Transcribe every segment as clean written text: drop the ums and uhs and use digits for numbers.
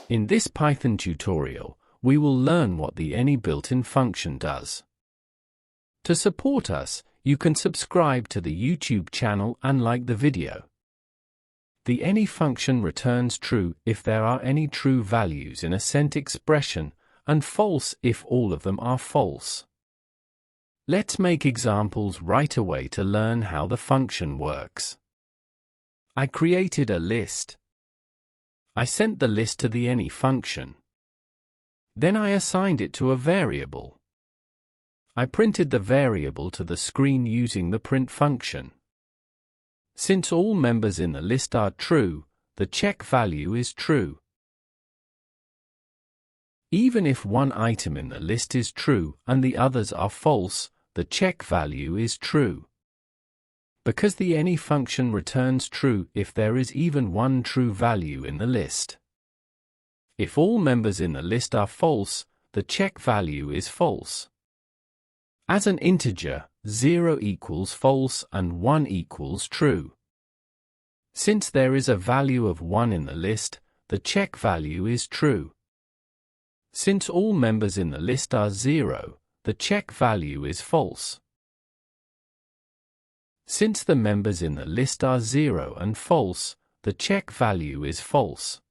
In this Python tutorial, we will learn what the any built-in function does. To support us, you can subscribe to the YouTube channel and like the video. The any function returns true if there are any true values in a sent expression, and false if all of them are false. Let's make examples right away to learn how the function works. I created a list. I sent the list to the any function. Then I assigned it to a variable. I printed the variable to the screen using the print function. Since all members in the list are true, the check value is true. Even if one item in the list is true and the others are false, the check value is true. Because the any function returns true if there is even one true value in the list. If all members in the list are false, the check value is false. As an integer, 0 equals false and 1 equals true. Since there is a value of 1 in the list, the check value is true. Since all members in the list are 0, the check value is false. Since the members in the list are 0 and false, the check value is false.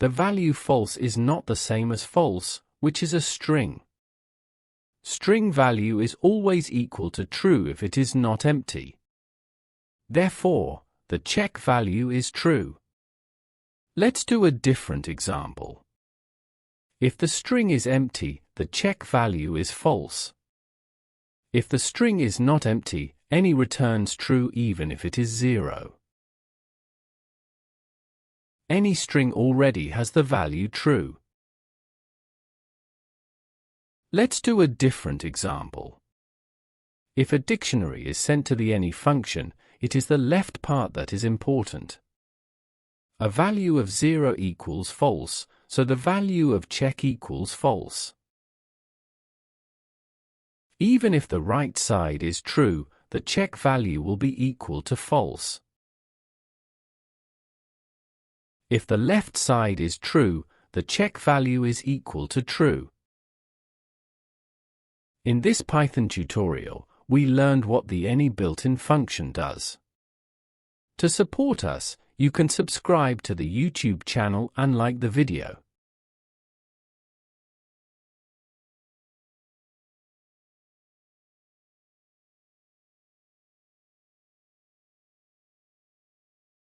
The value false is not the same as false, which is a string. String value is always equal to true if it is not empty. Therefore, the check value is true. Let's do a different example. If the string is empty, the check value is false. If the string is not empty, any returns true even if it is 0. Any string already has the value true. Let's do a different example. If a dictionary is sent to the any function, it is the left part that is important. A value of 0 equals false, so the value of check equals false. Even if the right side is true, the check value will be equal to false. If the left side is true, the check value is equal to true. In this Python tutorial, we learned what the any built-in function does. To support us, you can subscribe to the YouTube channel and like the video.